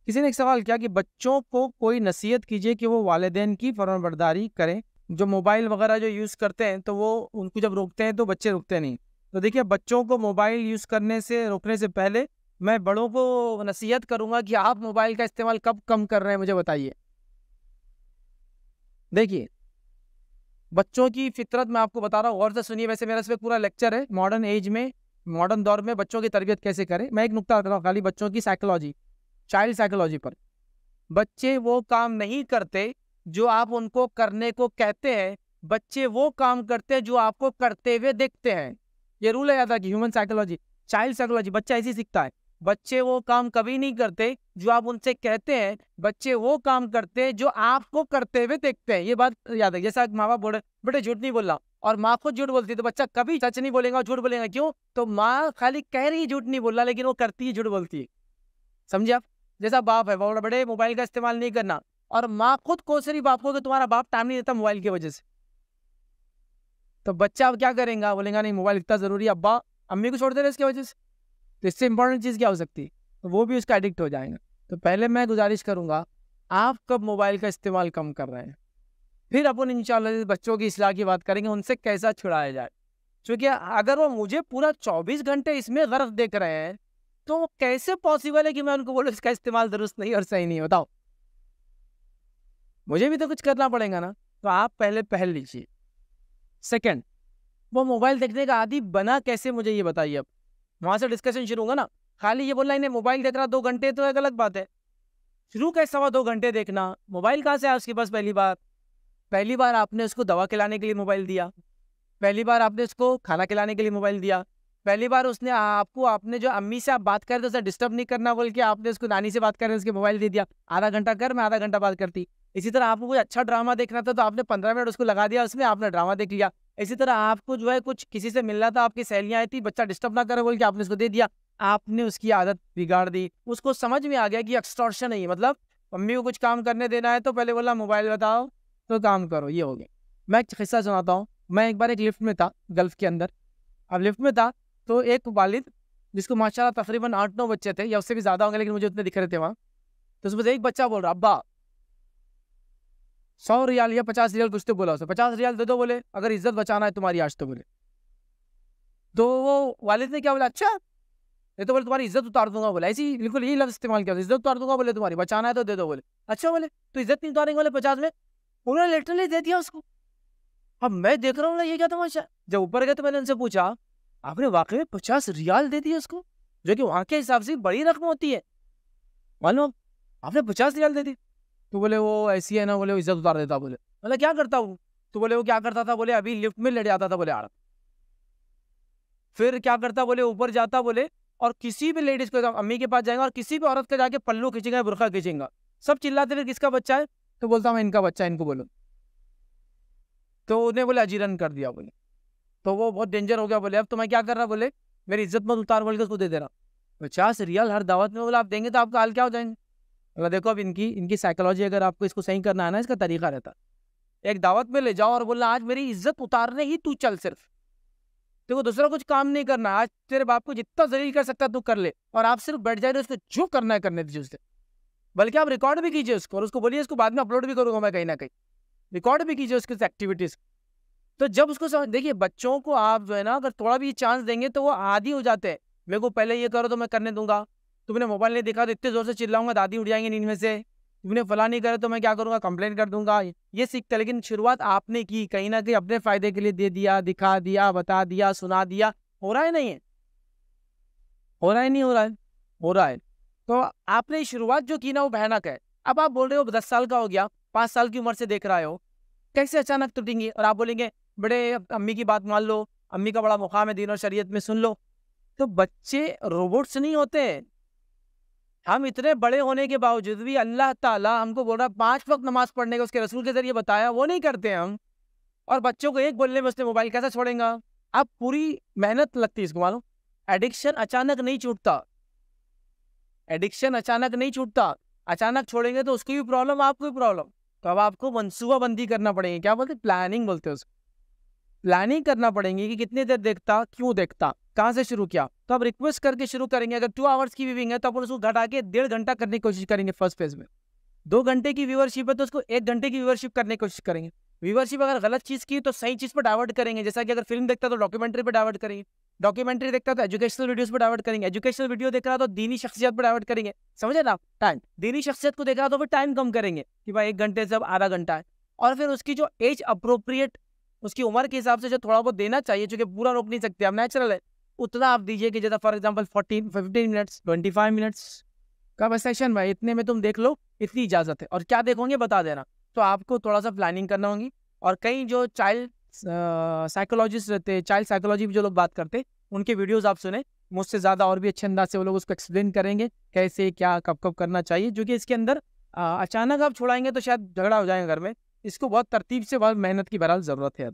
किसी ने एक सवाल किया कि बच्चों को कोई नसीहत कीजिए कि वो वालिदैन की फरमाबरदारी करें। जो मोबाइल वगैरह जो यूज़ करते हैं तो वो उनको जब रोकते हैं तो बच्चे रुकते नहीं। तो देखिए, बच्चों को मोबाइल यूज़ करने से रोकने से पहले मैं बड़ों को नसीहत करूंगा कि आप मोबाइल का इस्तेमाल कब कम कर रहे हैं, मुझे बताइए। देखिए, बच्चों की फितरत मैं आपको बता रहा हूँ, गौर से सुनिए। वैसे मेरा इस पे पूरा लेक्चर है, मॉडर्न एज में, मॉडर्न दौर में बच्चों की तरबियत कैसे करें। मैं एक नुक्ता बता रहा हूँ खाली, बच्चों की साइकोलॉजी, चाइल्ड साइकोलॉजी पर। बच्चे वो काम नहीं करते जो आप उनको करने को कहते हैं, बच्चे वो काम करते हैं जो आपको करते हुए देखते हैं। ये रूल है याद रखिए, ह्यूमन साइकोलॉजी, चाइल्ड साइकोलॉजी। बच्चा ऐसे ही सीखता है। बच्चे वो काम कभी नहीं करते जो आप उनसे कहते हैं, बच्चे वो काम करते हैं जो आपको करते हुए देखते हैं। ये बात याद है। जैसा माँ बाप बोल रहे बेटे झूठ नहीं बोलना, और माँ खुद झूठ बोलती है, तो बच्चा कभी सच नहीं बोलेगा और झूठ बोलेगा। क्यों? तो माँ खाली कह रही है झूठ नहीं बोलना, लेकिन वो करती है, झूठ बोलती है। समझे आप? जैसा बाप है, बोल बड़े मोबाइल का इस्तेमाल नहीं करना, और माँ खुद कोस रही बाप को कि तुम्हारा बाप टाइम नहीं देता मोबाइल की वजह से। तो बच्चा अब क्या करेगा? बोलेगा नहीं मोबाइल इतना जरूरी है, अब्बा अम्मी को छोड़ दे रहे इसकी वजह से। तो इससे इंपॉर्टेंट चीज़ क्या हो सकती है? तो वो भी उसका एडिक्ट हो जाएगा। तो पहले मैं गुजारिश करूंगा, आप कब मोबाइल का इस्तेमाल कम कर रहे हैं, फिर अपन इंशाल्लाह बच्चों की इस्लाह की बात करेंगे, उनसे कैसा छुड़ाया जाए। क्योंकि अगर वो मुझे पूरा 24 घंटे इसमें गर्क देख रहे हैं, तो कैसे पॉसिबल है कि मैं उनको बोलूं इसका इस्तेमाल दुरुस्त नहीं और सही नहीं? बताओ, मुझे भी तो कुछ करना पड़ेगा ना। तो आप पहले पहल लीजिए। सेकंड, वो मोबाइल देखने का आदी बना कैसे, मुझे ये बताइए। अब वहां से डिस्कशन शुरू होगा ना। खाली ये बोलना इन्हें मोबाइल देख रहा 2 घंटे, तो एक अलग बात है। शुरू कैसे 2.25 घंटे देखना? मोबाइल कहाँ से आया उसके पास? पहली बार आपने उसको दवा खिलाने के लिए मोबाइल दिया, पहली बार आपने उसको खाना खिलाने के लिए मोबाइल दिया, पहली बार उसने आपको, आपने जो अम्मी से आप बात कर रहे थे उसे डिस्टर्ब नहीं करना बोल के आपने उसको नानी से बात कर रहे उसके मोबाइल दे दिया। आधा घंटा कर, मैं आधा घंटा बात करती। इसी तरह आपको कोई अच्छा ड्रामा देखना था तो आपने 15 मिनट उसको लगा दिया, उसमें आपने ड्रामा देख लिया। इसी तरह आपको जो है कुछ किसी से मिलना था, आपकी सहेलियां आई थी, बच्चा डिस्टर्ब ना करे बोल के आपने उसको दे दिया। आपने उसकी आदत बिगाड़ दी। उसको समझ में आ गया कि एक्सटॉर्शन नहीं है, मतलब मम्मी को कुछ काम करने देना है तो पहले बोला मोबाइल बताओ तो काम करो, ये हो गया। मैं एक किस्सा सुनाता हूँ। मैं एक बार एक लिफ्ट में था गल्फ के अंदर। अब लिफ्ट में था तो एक वालिद, जिसको माशाल्लाह तकरीबन 8-9 बच्चे थे या उससे भी ज्यादा होंगे, लेकिन मुझे उतने दिख रहे थे वहाँ। तो उसमें से एक बच्चा बोल रहा, अब्बा 100 रियाल या 50 रियाल कुछ तो बोला उसे, 50 रियाल दे दो बोले, अगर इज्जत बचाना है तुम्हारी आज तो बोले। तो वो वालिद ने क्या बोला, अच्छा ये तो बोले तुम्हारी इज्जत उतार दूंगा बोले, ऐसी बिल्कुल यही लफ्ज इस्तेमाल किया, इज्जत उतार दूंगा बोले, तुम्हारी बचाना है तो दे दो बोले। अच्छा बोले, तो इज्जत नहीं उतारेंगे बोले 50 में? उन्होंने लिटरली दे दिया उसको। अब मैं देख रहा हूँ ना, ये क्या तमाशा। जब ऊपर गए तो मैंने उनसे पूछा, आपने वाकई में 50 रियाल दे दिए उसको, जो कि वहां के हिसाब से बड़ी रकम होती है, मालूम? आपने 50 रियाल दे दी? तो बोले वो ऐसी है ना, बोले वो इज्जत उतार देता बोले। बोले क्या करता हूँ? तो बोले वो क्या करता था बोले, अभी लिफ्ट में लेट जाता था बोले आड़, फिर क्या करता बोले, ऊपर जाता बोले, और किसी भी लेडीज को, अम्मी के पास जाएगा और किसी भी औरत का जाके पल्लू खींचेगा, बुरखा खींचेगा, सब चिल्लाते फिर किसका बच्चा है? तो बोलता मैं इनका बच्चा है, इनको बोलो। तो उन्हें बोले अजीरन कर दिया बोले। तो वो बहुत डेंजर हो गया बोले, अब तो मैं क्या कर रहा बोले, मेरी इज्जत मत उतार बोल के उसको दे रहा 50 रियाल हर दावत में। बोला आप देंगे तो आपका हाल क्या हो जाएंगे? बोला देखो, अब इनकी इनकी साइकोलॉजी, अगर आपको इसको सही करना है ना, इसका तरीका रहता, एक दावत में ले जाओ और बोला आज मेरी इज्जत उतारने ही तू चल, सिर्फ देखो दूसरा कुछ काम नहीं करना, आज तेरे बाप को जितना जलील कर सकता तू कर ले, और आप सिर्फ बैठ जाए उसको जो करना है करने दीजिए उससे। बल्कि आप रिकॉर्ड भी कीजिए उसको, और उसको बोलिए इसको बाद में अपलोड भी करूंगा मैं कहीं ना कहीं, रिकॉर्ड भी कीजिए उसकी एक्टिविटीज। तो जब उसको समझ, देखिए बच्चों को आप जो है ना अगर थोड़ा भी चांस देंगे तो वो आदी हो जाते हैं। मेरे को पहले ये करो तो मैं करने दूंगा, तुमने मोबाइल नहीं देखा तो इतने जोर से चिल्लाऊंगा दादी उठ जाएंगे नींद में से, तुमने फला नहीं करे तो मैं क्या करूंगा, कंप्लेन कर दूंगा, ये सीखते। लेकिन शुरुआत आपने की, कहीं ना कहीं अपने फायदे के लिए दे दिया, दिखा दिया, बता दिया, सुना दिया। हो रहा है नहीं है? हो रहा है नहीं हो रहा है? हो रहा है। तो आपने शुरुआत जो की ना वो भयानक है। अब आप बोल रहे हो 10 साल का हो गया, 5 साल की उम्र से देख रहे हो, कैसे अचानक टूटेंगी? और आप बोलेंगे बड़े अम्मी की बात मान लो, अम्मी का बड़ा मुकाम है दीन और शरीयत में, सुन लो। तो बच्चे रोबोट्स नहीं होते। हम इतने बड़े होने के बावजूद भी अल्लाह ताला हमको बोल रहा 5 वक्त नमाज पढ़ने का उसके रसूल के जरिए बताया, वो नहीं करते हम। और बच्चों को एक बोलने में उसने मोबाइल कैसा छोड़ेगा? अब पूरी मेहनत लगती है इसको, मानो एडिक्शन अचानक नहीं छूटता, एडिक्शन अचानक नहीं छूटता। अचानक छोड़ेंगे तो उसकी भी प्रॉब्लम, आपको भी प्रॉब्लम। तो अब आपको मनसूबा बंदी करना पड़ेगी, क्या बोलते, प्लानिंग बोलते हैं उसको। प्लानिंग करना पड़ेगी कि कितनी देर देखता, क्यों देखता, कहाँ से शुरू किया। तो अब रिक्वेस्ट करके शुरू करेंगे। अगर 2 आवर्स की व्यूइंग है तो अपन उसको घटा के 1.5 घंटा करने की कोशिश करेंगे फर्स्ट फेज में। 2 घंटे की व्यूअरशिप है तो उसको 1 घंटे की व्यूअरशिप करने की कोशिश करेंगे। व्यूअरशिप अगर गलत चीज़ की तो सही चीज़ पर डाइवर्ट करेंगे। जैसा कि अगर फिल्म देखता तो डॉक्यूमेंट्री पर डाइवर्ट करेंगे, डॉक्यूमेंट्री देखता तो एजुकेशनल वीडियोस पर डाइवर्ट करेंगे, एजुकेशनल वीडियो देख रहा तो दीनी शख्सियत पर डाइवर्ट करेंगे। समझे ना? टाइम, दीनी शख्सियत को देख रहा तो फिर टाइम कम करेंगे कि भाई 1 घंटे से अब आधा घंटा है। और फिर उसकी जो एज अप्रोप्रिएट, उसकी उम्र के हिसाब से जो थोड़ा बहुत देना चाहिए, चूंकि पूरा रोक नहीं सकते, अब नेचुरल है, उतना आप दीजिए कि जैसा फॉर एग्जांपल 15 मिनट्स, 25 मिनट्स का सेशन भाई, इतने में तुम देख लो, इतनी इजाज़त है। और क्या देखोगे बता देना। तो आपको थोड़ा सा प्लानिंग करना होगी। और कई जो चाइल्ड साइकोलॉजिस्ट रहते हैं, चाइल्ड साइकोलॉजी भी जो लोग बात करते हैं, उनके वीडियोस आप सुने, मुझसे ज़्यादा और भी अच्छे अंदाज से वो लोग उसको एक्सप्लेन करेंगे कैसे क्या कब कब करना चाहिए। जो कि इसके अंदर अचानक आप छुड़ाएंगे तो शायद झगड़ा हो जाएगा घर में। इसको बहुत तरतीब से, बहुत मेहनत की बहरहाल ज़रूरत है।